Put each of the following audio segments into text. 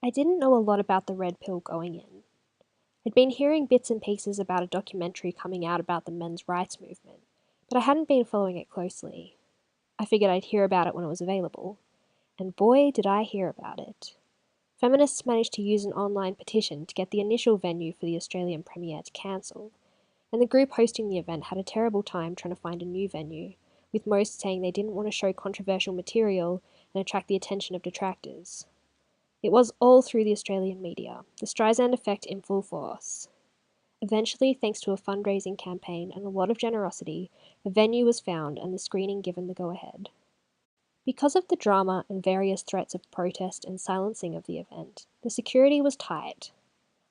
I didn't know a lot about the Red Pill going in. I'd been hearing bits and pieces about a documentary coming out about the men's rights movement, but I hadn't been following it closely. I figured I'd hear about it when it was available, and boy did I hear about it. Feminists managed to use an online petition to get the initial venue for the Australian premiere to cancel, and the group hosting the event had a terrible time trying to find a new venue, with most saying they didn't want to show controversial material and attract the attention of detractors. It was all through the Australian media, the Streisand effect in full force. Eventually, thanks to a fundraising campaign and a lot of generosity, a venue was found and the screening given the go-ahead. Because of the drama and various threats of protest and silencing of the event, the security was tight.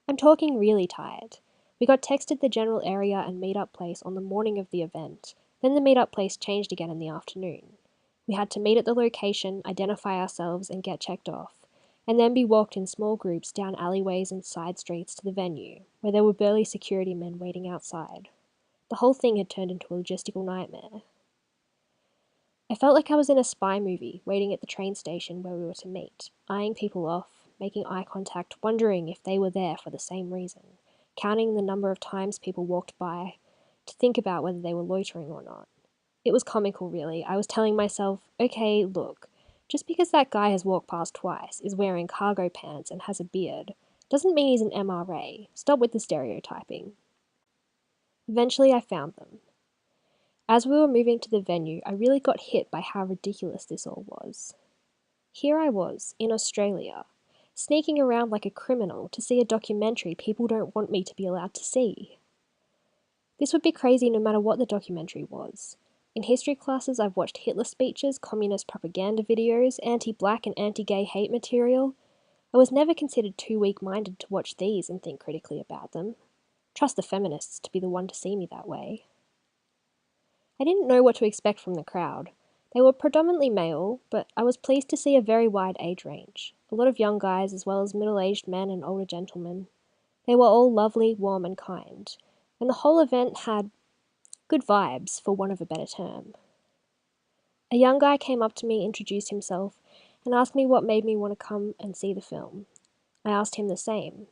I'm talking really tight. We got texted the general area and meet-up place on the morning of the event, then the meet-up place changed again in the afternoon. We had to meet at the location, identify ourselves and get checked off, and then be walked in small groups down alleyways and side streets to the venue, where there were burly security men waiting outside. The whole thing had turned into a logistical nightmare. I felt like I was in a spy movie, waiting at the train station where we were to meet, eyeing people off, making eye contact, wondering if they were there for the same reason, counting the number of times people walked by, to think about whether they were loitering or not. It was comical, really. I was telling myself, okay, look, just because that guy has walked past twice, is wearing cargo pants and has a beard, doesn't mean he's an MRA. Stop with the stereotyping. Eventually I found them. As we were moving to the venue, I really got hit by how ridiculous this all was. Here I was, in Australia, sneaking around like a criminal to see a documentary people don't want me to be allowed to see. This would be crazy no matter what the documentary was. In history classes, I've watched Hitler speeches, communist propaganda videos, anti-black and anti-gay hate material. I was never considered too weak-minded to watch these and think critically about them. Trust the feminists to be the one to see me that way. I didn't know what to expect from the crowd. They were predominantly male, but I was pleased to see a very wide age range. A lot of young guys as well as middle-aged men and older gentlemen. They were all lovely, warm and kind, and the whole event had good vibes, for want of a better term. A young guy came up to me, introduced himself, and asked me what made me want to come and see the film. I asked him the same.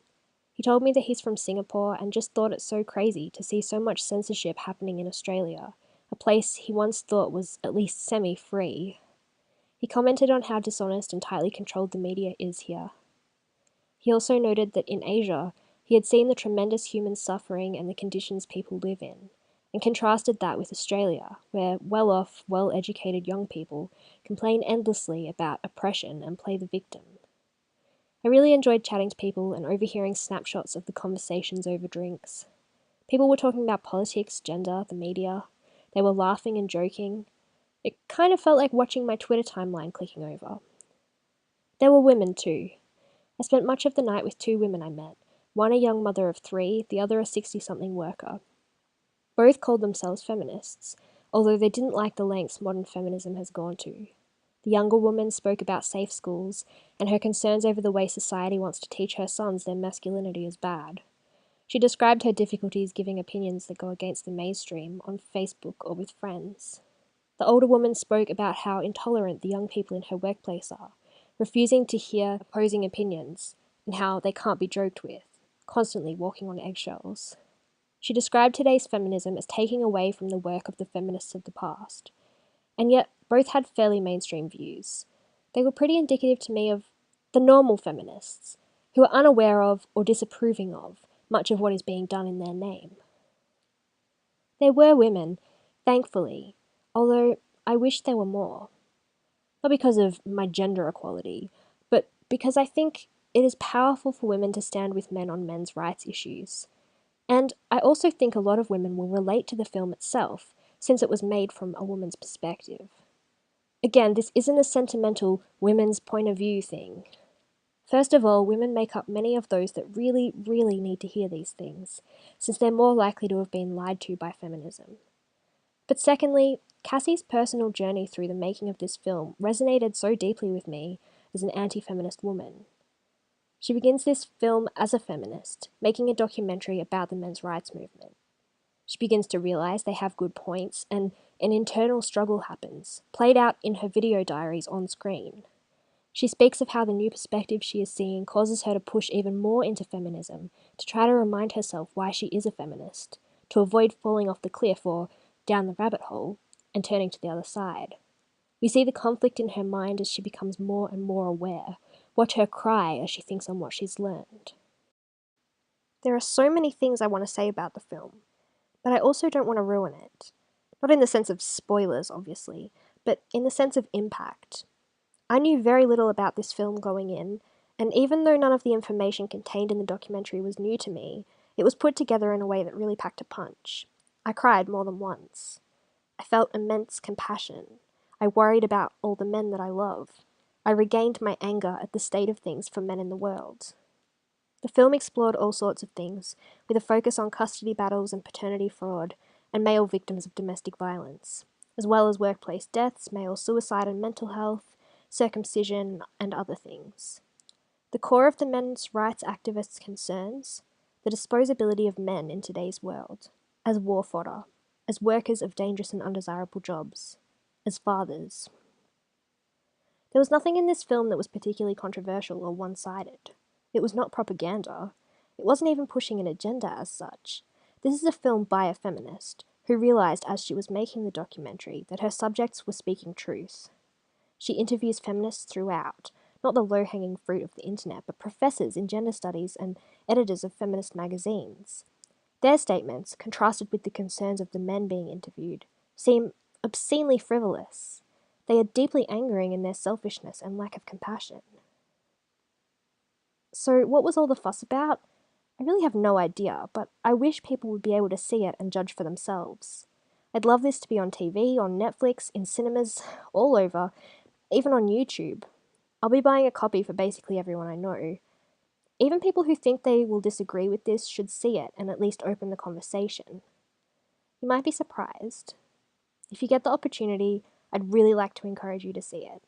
He told me that he's from Singapore and just thought it so crazy to see so much censorship happening in Australia, a place he once thought was at least semi-free. He commented on how dishonest and tightly controlled the media is here. He also noted that in Asia, he had seen the tremendous human suffering and the conditions people live in, and contrasted that with Australia, where well-off, well-educated young people complain endlessly about oppression and play the victim. I really enjoyed chatting to people and overhearing snapshots of the conversations over drinks. People were talking about politics, gender, the media. They were laughing and joking. It kind of felt like watching my Twitter timeline clicking over. There were women too. I spent much of the night with two women I met, one a young mother of 3, the other a 60-something worker. Both called themselves feminists, although they didn't like the lengths modern feminism has gone to. The younger woman spoke about safe schools and her concerns over the way society wants to teach her sons their masculinity is bad. She described her difficulties giving opinions that go against the mainstream on Facebook or with friends. The older woman spoke about how intolerant the young people in her workplace are, refusing to hear opposing opinions, and how they can't be joked with, constantly walking on eggshells. She described today's feminism as taking away from the work of the feminists of the past. And yet, both had fairly mainstream views. They were pretty indicative to me of the normal feminists, who are unaware of or disapproving of much of what is being done in their name. There were women, thankfully, although I wish there were more. Not because of my gender equality, but because I think it is powerful for women to stand with men on men's rights issues. And I also think a lot of women will relate to the film itself, since it was made from a woman's perspective. Again, this isn't a sentimental women's point of view thing. First of all, women make up many of those that really, really need to hear these things, since they're more likely to have been lied to by feminism. But secondly, Cassie's personal journey through the making of this film resonated so deeply with me as an anti-feminist woman. She begins this film as a feminist, making a documentary about the men's rights movement. She begins to realize they have good points, and an internal struggle happens, played out in her video diaries on screen. She speaks of how the new perspective she is seeing causes her to push even more into feminism, to try to remind herself why she is a feminist, to avoid falling off the cliff or down the rabbit hole and turning to the other side. We see the conflict in her mind as she becomes more and more aware, watch her cry as she thinks on what she's learned. There are so many things I want to say about the film, but I also don't want to ruin it. Not in the sense of spoilers, obviously, but in the sense of impact. I knew very little about this film going in, and even though none of the information contained in the documentary was new to me, it was put together in a way that really packed a punch. I cried more than once. I felt immense compassion. I worried about all the men that I love. I regained my anger at the state of things for men in the world. The film explored all sorts of things, with a focus on custody battles and paternity fraud, and male victims of domestic violence, as well as workplace deaths, male suicide and mental health, circumcision, and other things. The core of the men's rights activists' concerns, the disposability of men in today's world, as war fodder, as workers of dangerous and undesirable jobs, as fathers. There was nothing in this film that was particularly controversial or one-sided. It was not propaganda. It wasn't even pushing an agenda as such. This is a film by a feminist, who realised as she was making the documentary that her subjects were speaking truth. She interviews feminists throughout, not the low-hanging fruit of the internet, but professors in gender studies and editors of feminist magazines. Their statements, contrasted with the concerns of the men being interviewed, seem obscenely frivolous. They are deeply angering in their selfishness and lack of compassion. So what was all the fuss about? I really have no idea, but I wish people would be able to see it and judge for themselves. I'd love this to be on TV, on Netflix, in cinemas, all over, even on YouTube. I'll be buying a copy for basically everyone I know. Even people who think they will disagree with this should see it and at least open the conversation. You might be surprised. If you get the opportunity, I'd really like to encourage you to see it.